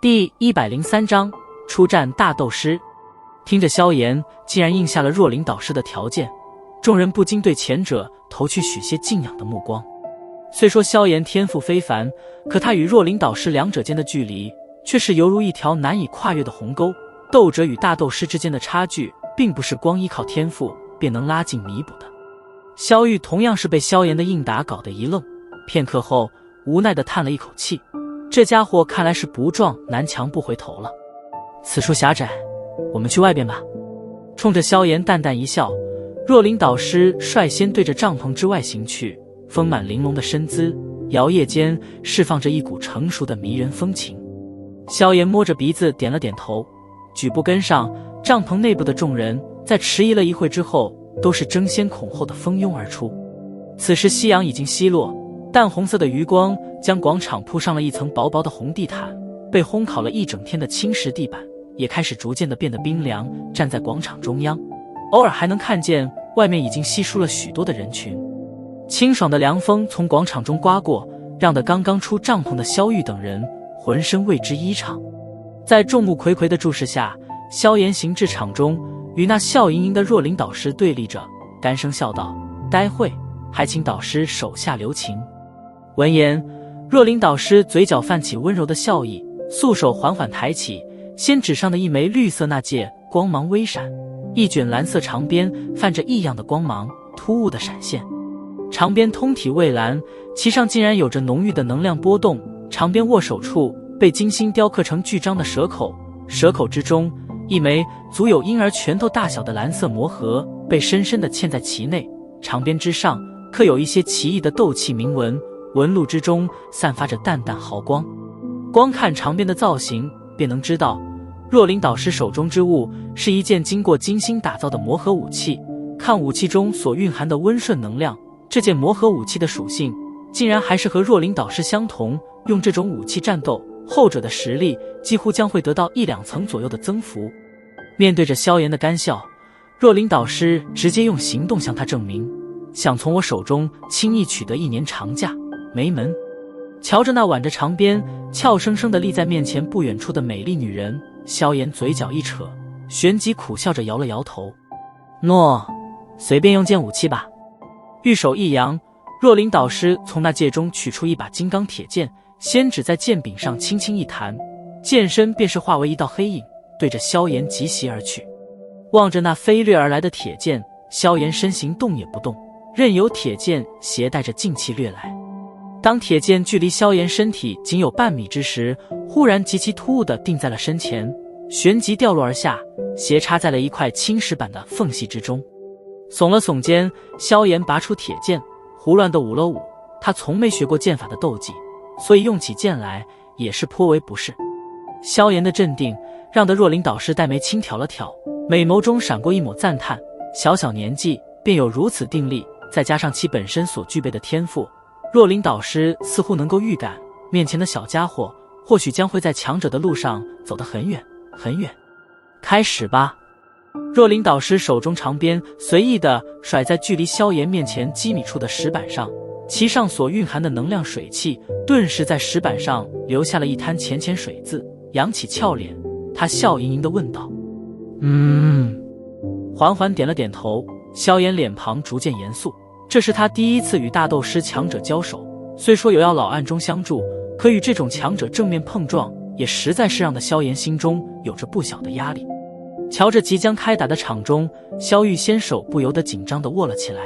第103章出战大斗师。听着萧炎竟然应下了若灵导师的条件，众人不禁对前者投去许些敬仰的目光。虽说萧炎天赋非凡，可他与若灵导师两者间的距离却是犹如一条难以跨越的鸿沟。斗者与大斗师之间的差距并不是光依靠天赋便能拉近弥补的。萧玉同样是被萧炎的应答搞得一愣，片刻后无奈地叹了一口气，这家伙看来是不撞南墙不回头了。此处狭窄，我们去外边吧。冲着萧炎淡淡一笑，若灵导师率先对着帐篷之外行去，丰满玲珑的身姿摇曳间释放着一股成熟的迷人风情。萧炎摸着鼻子点了点头，举步跟上。帐篷内部的众人在迟疑了一会之后，都是争先恐后的蜂拥而出。此时夕阳已经西落，淡红色的余光将广场铺上了一层薄薄的红地毯，被烘烤了一整天的青石地板也开始逐渐地变得冰凉。站在广场中央，偶尔还能看见外面已经稀疏了许多的人群。清爽的凉风从广场中刮过，让得刚刚出帐篷的萧玉等人浑身为之旖怅。在众目睽睽的注视下，萧炎行至场中，与那笑盈盈的若灵导师对立着，干声笑道：“待会还请导师手下留情。”闻言，若灵导师嘴角泛起温柔的笑意，素手缓缓抬起，先指上的一枚绿色那戒光芒微闪，一卷蓝色长鞭泛着异样的光芒，突兀的闪现。长鞭通体蔚蓝，其上竟然有着浓郁的能量波动。长鞭握手处被精心雕刻成巨张的蛇口，蛇口之中一枚足有婴儿拳头大小的蓝色魔核被深深地嵌在其内，长鞭之上刻有一些奇异的斗气铭文，纹路之中散发着淡淡毫光。光看长鞭的造型便能知道，若灵导师手中之物是一件经过精心打造的魔核武器。看武器中所蕴含的温顺能量，这件魔核武器的属性竟然还是和若灵导师相同，用这种武器战斗，后者的实力几乎将会得到1-2层左右的增幅。面对着萧炎的干笑，若灵导师直接用行动向他证明，想从我手中轻易取得1年长假，没门。瞧着那挽着长鞭俏生生地立在面前不远处的美丽女人，萧炎嘴角一扯，旋即苦笑着摇了摇头：“诺，随便用件武器吧。”玉手一扬，若灵导师从那戒中取出一把金刚铁剑，先指在剑柄上轻轻一弹，剑身便是化为一道黑影，对着萧炎急袭而去。望着那飞掠而来的铁剑，萧炎身形动也不动，任由铁剑携带着劲气掠来。当铁剑距离萧炎身体仅有半米之时，忽然极其突兀地定在了身前，旋即掉落而下，斜插在了一块青石板的缝隙之中。耸了耸肩，萧炎拔出铁剑，胡乱地舞了舞。他从没学过剑法的斗技，所以用起剑来也是颇为不适。萧炎的镇定让得若灵导师黛眉轻挑了挑，美眸中闪过一抹赞叹。小小年纪便有如此定力，再加上其本身所具备的天赋，若灵导师似乎能够预感面前的小家伙或许将会在强者的路上走得很远很远。开始吧。若灵导师手中长鞭随意地甩在距离萧炎面前几米处的石板上，其上所蕴含的能量水汽顿时在石板上留下了一滩浅浅水渍。扬起俏脸，他笑盈盈地问道：“缓缓点了点头。”萧炎脸庞逐渐严肃，这是他第一次与大斗师强者交手，虽说有要老暗中相助，可与这种强者正面碰撞，也实在是让得萧炎心中有着不小的压力。瞧着即将开打的场中，萧玉先手不由得紧张地握了起来，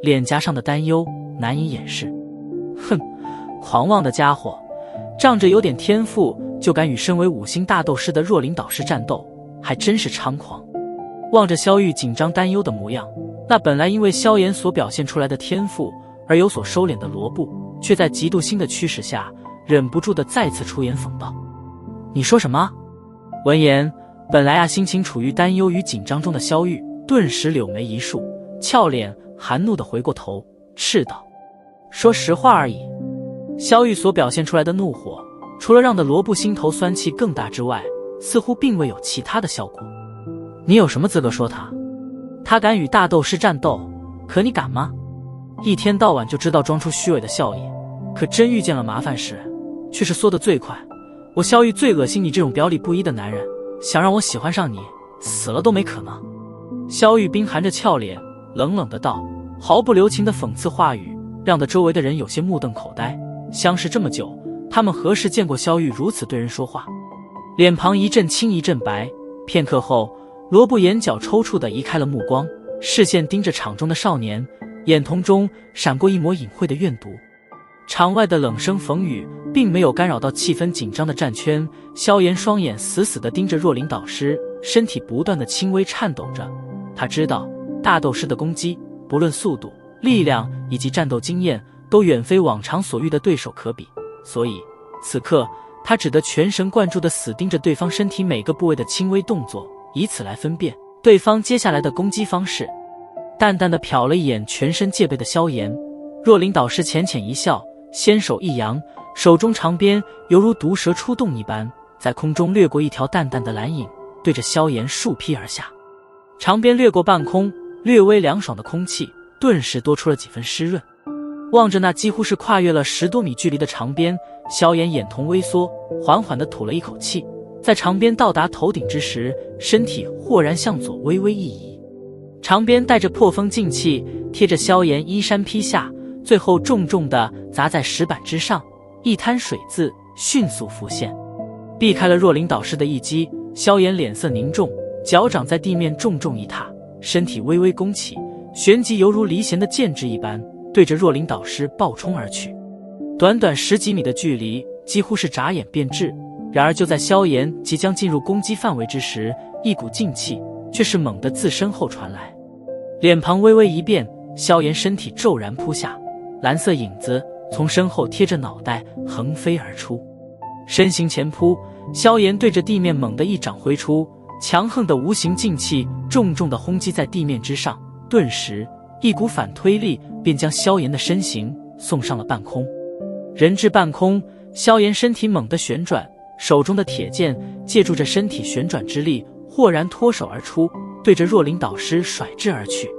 脸颊上的担忧难以掩饰。哼，狂妄的家伙，仗着有点天赋就敢与身为5星大斗师的若灵导师战斗，还真是猖狂。望着萧玉紧张担忧的模样，那本来因为萧炎所表现出来的天赋而有所收敛的罗布，却在嫉妒心的驱使下忍不住地再次出言讽道：“你说什么？”闻言，本来心情处于担忧与紧张中的萧玉顿时柳眉一竖，俏脸含怒地回过头斥道：“说实话而已。”萧玉所表现出来的怒火，除了让得罗布心头酸气更大之外，似乎并未有其他的效果。你有什么资格说他？他敢与大斗师战斗，可你敢吗？一天到晚就知道装出虚伪的笑意，可真遇见了麻烦时，却是缩得最快。我萧玉最恶心你这种表里不一的男人，想让我喜欢上你，死了都没可能。萧玉冰含着俏脸，冷冷的道，毫不留情的讽刺话语，让得周围的人有些目瞪口呆。相识这么久，他们何时见过萧玉如此对人说话？脸庞一阵青一阵白，片刻后，罗布眼角抽搐地移开了目光，视线盯着场中的少年，眼瞳中闪过一抹隐晦的怨毒。场外的冷声讽语并没有干扰到气氛紧张的战圈，萧炎双眼死死地盯着若琳导师，身体不断地轻微颤抖着。他知道大斗师的攻击，不论速度、力量以及战斗经验，都远非往常所遇的对手可比，所以此刻他只得全神贯注地死盯着对方身体每个部位的轻微动作，以此来分辨对方接下来的攻击方式。淡淡地瞟了一眼全身戒备的萧炎，若琳导师浅浅一笑，纤手一扬，手中长鞭犹如毒蛇出洞一般，在空中掠过一条淡淡的蓝影，对着萧炎竖劈而下。长鞭掠过半空，略微凉爽的空气顿时多出了几分湿润。望着那几乎是跨越了10多米距离的长鞭，萧炎眼瞳微缩，缓缓地吐了一口气。在长鞭到达头顶之时，身体豁然向左微微一移，长鞭带着破风劲气贴着萧炎衣衫劈下，最后重重地砸在石板之上，一滩水渍迅速浮现。避开了若琳导师的一击，萧炎脸色凝重，脚掌在地面重重一踏，身体微微弓起，旋即犹如离弦的箭枝一般，对着若琳导师暴冲而去。短短10几米的距离，几乎是眨眼便至。然而就在萧炎即将进入攻击范围之时，一股劲气却是猛地自身后传来。脸庞微微一变，萧炎身体骤然扑下，蓝色影子从身后贴着脑袋横飞而出。身形前扑，萧炎对着地面猛地一掌挥出，强横的无形劲气重重地轰击在地面之上，顿时一股反推力便将萧炎的身形送上了半空。人至半空，萧炎身体猛地旋转，手中的铁剑借助着身体旋转之力，豁然脱手而出，对着若琳导师甩至而去。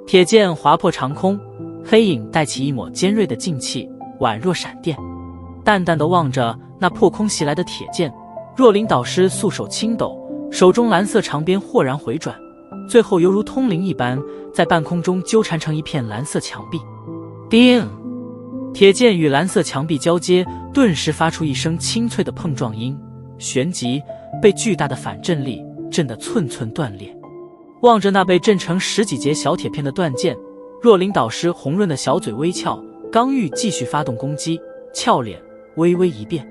铁剑划破长空，黑影带起一抹尖锐的劲气，宛若闪电。淡淡地望着那破空袭来的铁剑，若琳导师素手轻抖，手中蓝色长鞭豁然回转，最后犹如通灵一般，在半空中纠缠成一片蓝色墙壁。叮！铁剑与蓝色墙壁交接，顿时发出一声清脆的碰撞音，旋即被巨大的反震力震得寸寸断裂。望着那被震成10几节小铁片的断剑，若琳导师红润的小嘴微翘，刚欲继续发动攻击，俏脸微微一变，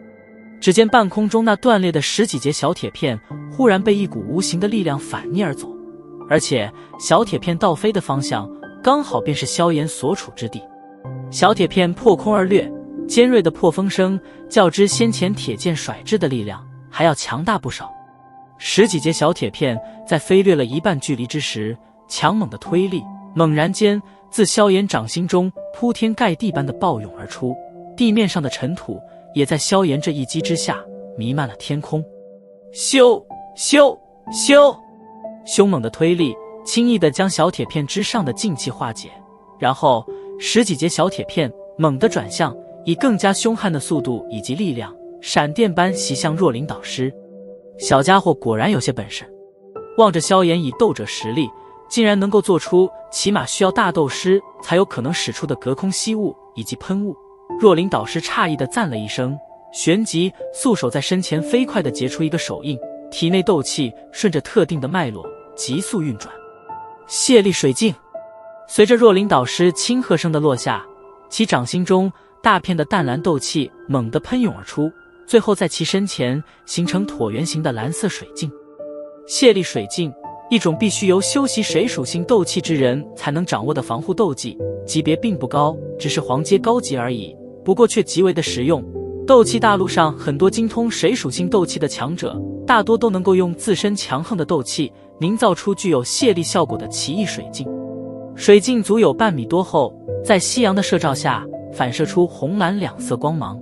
只见半空中那断裂的10几节小铁片忽然被一股无形的力量反逆而走，而且小铁片倒飞的方向刚好便是萧炎所处之地。小铁片破空而掠，尖锐的破风声较之先前铁剑甩至的力量还要强大不少。10几节小铁片在飞掠了一半距离之时，强猛的推力猛然间自萧炎掌心中铺天盖地般的暴涌而出，地面上的尘土也在萧炎这一击之下弥漫了天空。咻咻咻！凶猛的推力轻易地将小铁片之上的劲气化解，然后10几节小铁片猛地转向，以更加凶悍的速度以及力量，闪电般袭向若琳导师。小家伙果然有些本事。望着萧炎以斗者实力，竟然能够做出起码需要大斗师才有可能使出的隔空吸雾以及喷雾，若琳导师诧异地赞了一声，旋即素手在身前飞快地结出一个手印，体内斗气顺着特定的脉络急速运转。泄力水镜！随着若琳导师轻喝声的落下，其掌心中大片的淡蓝斗气猛地喷涌而出，最后在其身前形成椭圆形的蓝色水镜。泄力水镜，一种必须由修习水属性斗气之人才能掌握的防护斗技，级别并不高，只是黄阶高级而已，不过却极为的实用。斗气大陆上很多精通水属性斗气的强者，大多都能够用自身强横的斗气营造出具有泄力效果的奇异水镜。水镜足有半米多厚，在夕阳的射照下反射出红蓝两色光芒。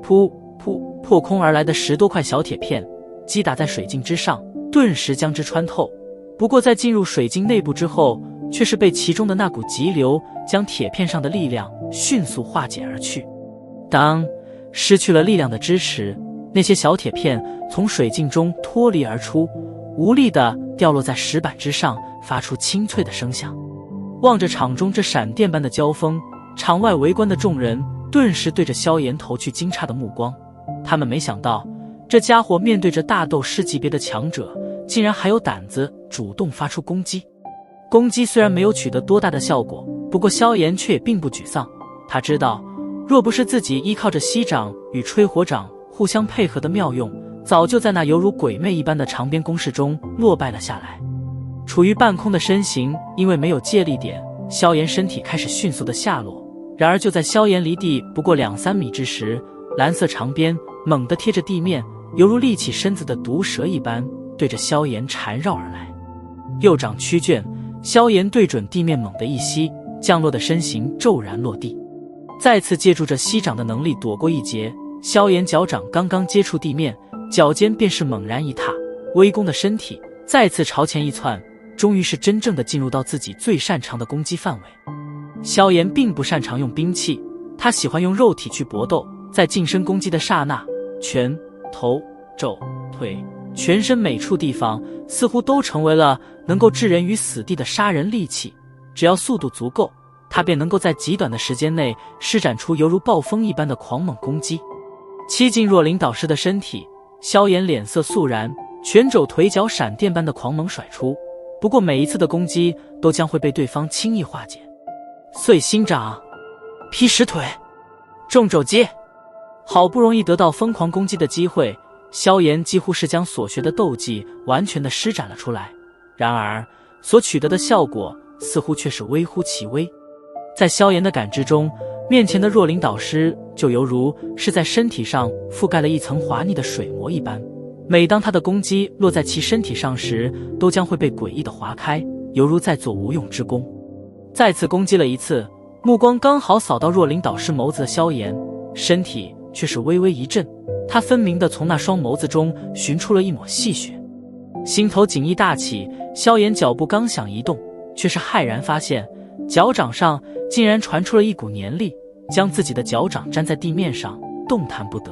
噗噗，破空而来的10多块小铁片击打在水镜之上，顿时将之穿透。不过在进入水镜内部之后，却是被其中的那股急流将铁片上的力量迅速化解而去。当失去了力量的支持，那些小铁片从水镜中脱离而出，无力地掉落在石板之上，发出清脆的声响。望着场中这闪电般的交锋，场外围观的众人顿时对着萧炎投去惊诧的目光。他们没想到，这家伙面对着大斗师级别的强者，竟然还有胆子主动发出攻击。攻击虽然没有取得多大的效果，不过萧炎却也并不沮丧。他知道，若不是自己依靠着息掌与吹火掌互相配合的妙用，早就在那犹如鬼魅一般的长鞭攻势中落败了下来。处于半空的身形因为没有借力点，萧炎身体开始迅速的下落。然而就在萧炎离地不过2-3米之时，蓝色长鞭猛地贴着地面，犹如立起身子的毒蛇一般，对着萧炎缠绕而来。右掌曲卷，萧炎对准地面猛地一吸，降落的身形骤然落地。再次借助着息掌的能力躲过一劫，萧炎脚掌刚刚接触地面，脚尖便是猛然一踏，微弓的身体再次朝前一窜，终于是真正的进入到自己最擅长的攻击范围。萧炎并不擅长用兵器，他喜欢用肉体去搏斗，在近身攻击的刹那，拳、头、肘、腿，全身每处地方似乎都成为了能够置人于死地的杀人利器。只要速度足够，他便能够在极短的时间内施展出犹如暴风一般的狂猛攻击。欺近若灵导师的身体，萧炎脸色肃然，拳肘腿脚闪电般的狂猛甩出，不过每一次的攻击都将会被对方轻易化解。碎心掌、劈石腿、重肘击，好不容易得到疯狂攻击的机会，萧炎几乎是将所学的斗技完全的施展了出来。然而所取得的效果似乎却是微乎其微。在萧炎的感知中，面前的若灵导师就犹如是在身体上覆盖了一层滑腻的水膜一般，每当他的攻击落在其身体上时，都将会被诡异的划开，犹如在做无用之功。再次攻击了一次，目光刚好扫到若灵导师眸子的萧炎，身体却是微微一震，他分明地从那双眸子中寻出了一抹细血。心头锦衣大起，萧炎脚步刚想移动，却是骇然发现脚掌上竟然传出了一股黏力，将自己的脚掌粘在地面上，动弹不得。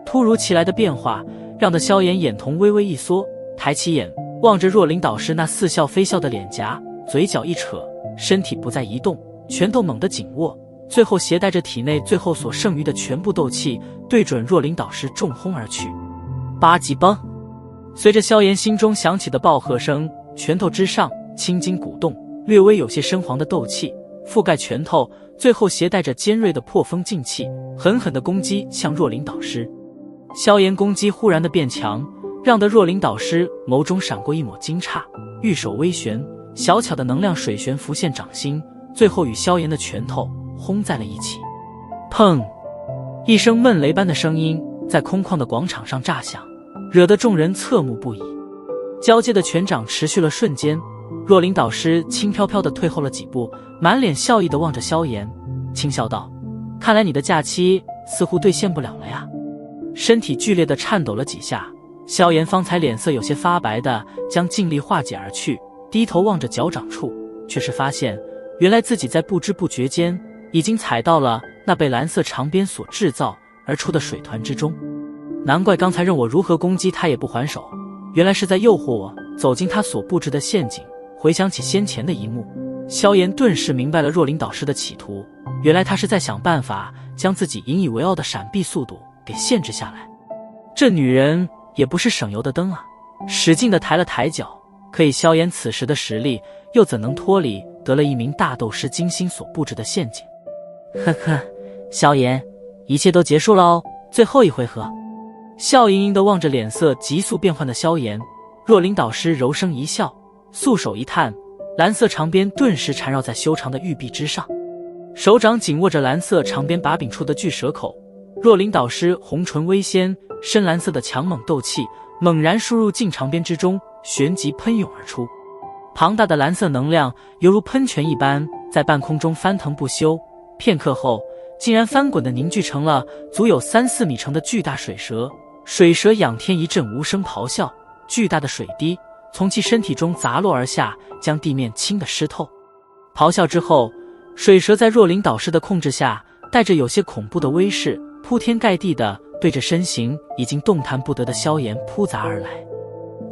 突如其来的变化让得萧炎眼瞳微微一缩，抬起眼望着若灵导师那似笑非笑的脸颊，嘴角一扯，身体不再移动，拳头猛地紧握，最后携带着体内最后所剩余的全部斗气，对准若灵导师重轰而去。八极崩！随着萧炎心中响起的暴喝声，拳头之上青筋鼓动，略微有些深黄的斗气覆盖拳头，最后携带着尖锐的破风劲气，狠狠地攻击向若灵导师。萧炎攻击忽然的变强，让得若灵导师眸中闪过一抹惊诧，玉手微旋，小巧的能量水旋浮现掌心，最后与萧炎的拳头轰在了一起。砰！一声闷雷般的声音在空旷的广场上炸响，惹得众人侧目不已。交接的拳掌持续了瞬间，若灵导师轻飘飘地退后了几步，满脸笑意地望着萧炎，轻笑道：看来你的假期似乎兑现不了了呀。身体剧烈地颤抖了几下，萧炎方才脸色有些发白的将劲力化解而去，低头望着脚掌处，却是发现原来自己在不知不觉间已经踩到了那被蓝色长鞭所制造而出的水团之中。难怪刚才任我如何攻击他也不还手，原来是在诱惑我走进他所布置的陷阱。回想起先前的一幕，萧炎顿时明白了若灵导师的企图，原来他是在想办法将自己引以为傲的闪避速度给限制下来。这女人也不是省油的灯啊，使劲地抬了抬脚，可以萧炎此时的实力又怎能脱离得了一名大斗师精心所布置的陷阱。呵呵，萧炎，一切都结束了哦，最后一回合。笑盈盈地望着脸色急速变换的萧炎，若灵导师柔声一笑，素手一探，蓝色长鞭顿时缠绕在修长的玉臂之上，手掌紧握着蓝色长鞭把柄处的巨蛇口。若灵导师红唇微掀，深蓝色的强猛斗气猛然输入进长鞭之中，旋即喷涌而出。庞大的蓝色能量犹如喷泉一般在半空中翻腾不休，片刻后竟然翻滚地凝聚成了足有3-4米长的巨大水蛇。水蛇仰天一阵无声咆哮，巨大的水滴从其身体中砸落而下，将地面浸得湿透。咆哮之后，水蛇在若灵导师的控制下，带着有些恐怖的威势，铺天盖地地对着身形已经动弹不得的萧炎扑砸而来。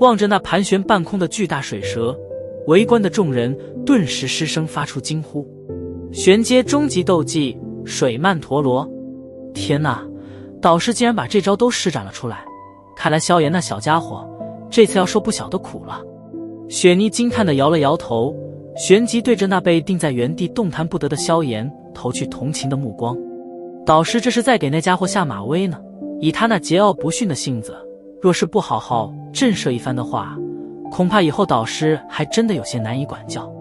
望着那盘旋半空的巨大水蛇，围观的众人顿时失声发出惊呼：玄阶终极斗技水漫陀罗！天哪，导师竟然把这招都施展了出来，看来萧炎那小家伙这次要受不小的苦了。雪妮惊叹地摇了摇头，旋即对着那被定在原地动弹不得的萧炎投去同情的目光。导师这是在给那家伙下马威呢，以他那桀骜不驯的性子，若是不好好震慑一番的话，恐怕以后导师还真的有些难以管教。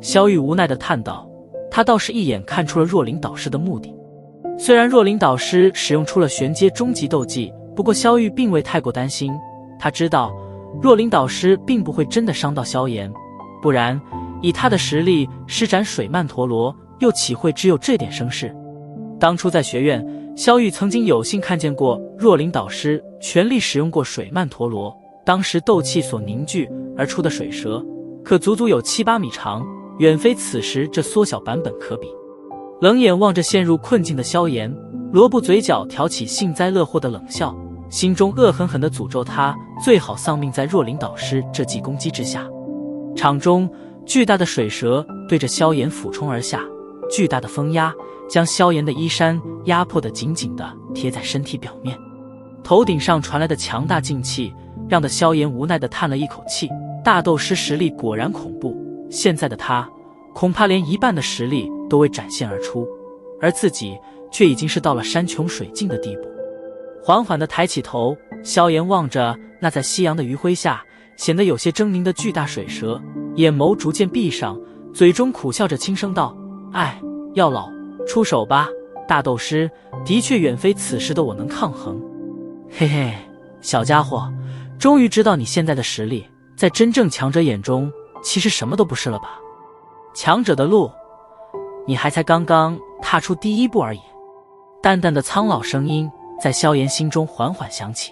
萧玉无奈地叹道，他倒是一眼看出了若琳导师的目的。虽然若琳导师使用出了玄阶终极斗技，不过萧玉并未太过担心，他知道若琳导师并不会真的伤到萧炎，不然以他的实力施展水漫陀罗，又岂会只有这点声势？当初在学院，萧玉曾经有幸看见过若琳导师全力使用过水漫陀罗，当时斗气所凝聚而出的水蛇，可足足有7、8米长，远非此时这缩小版本可比。冷眼望着陷入困境的萧炎，罗布嘴角挑起幸灾乐祸的冷笑，心中恶狠狠地诅咒他最好丧命在若琳导师这记攻击之下。场中巨大的水蛇对着萧炎俯冲而下，巨大的风压将萧炎的衣衫压迫得紧紧地贴在身体表面。头顶上传来的强大劲气让得萧炎无奈地叹了一口气，大斗师实力果然恐怖，现在的他恐怕连一半的实力都未展现而出，而自己却已经是到了山穷水尽的地步。缓缓地抬起头，萧炎望着那在夕阳的余晖下显得有些狰狞的巨大水蛇，眼眸逐渐闭上，嘴中苦笑着轻声道：哎，药老，出手吧，大斗师的确远非此时的我能抗衡。嘿嘿，小家伙，终于知道你现在的实力，在真正强者眼中其实什么都不是了吧？强者的路，你还才刚刚踏出第一步而已。淡淡的苍老声音在萧炎心中缓缓响起。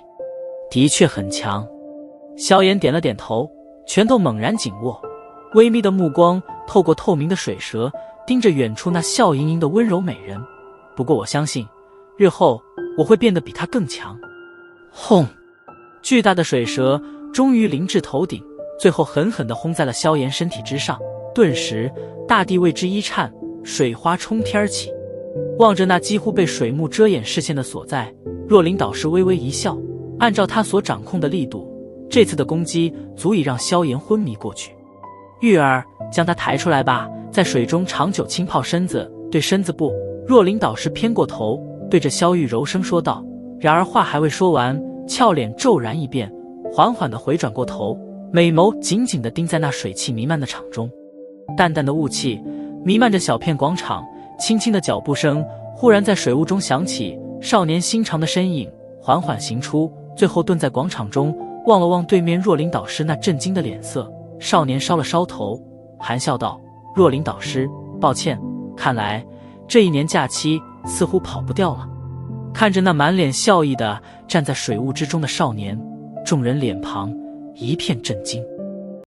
的确很强。萧炎点了点头，拳头猛然紧握，微眯的目光透过透明的水蛇盯着远处那笑盈盈的温柔美人。不过我相信日后我会变得比她更强。轰！巨大的水蛇终于凌至头顶，最后狠狠地轰在了萧炎身体之上，顿时大地为之一颤，水花冲天起。望着那几乎被水幕遮掩视线的所在，若琳导师微微一笑，按照他所掌控的力度，这次的攻击足以让萧炎昏迷过去。玉儿，将他抬出来吧，在水中长久浸泡身子，对身子不。若琳导师偏过头，对着萧玉柔声说道。然而话还未说完，俏脸骤然一变，缓缓地回转过头，美眸紧紧地盯在那水汽弥漫的场中。淡淡的雾气弥漫着小片广场，轻轻的脚步声忽然在水雾中响起，少年心长的身影缓缓行出，最后顿在广场中，望了望对面若琳导师那震惊的脸色。少年烧了烧头，含笑道：若琳导师，抱歉，看来这1年假期似乎跑不掉了。看着那满脸笑意的站在水雾之中的少年，众人脸庞一片震惊。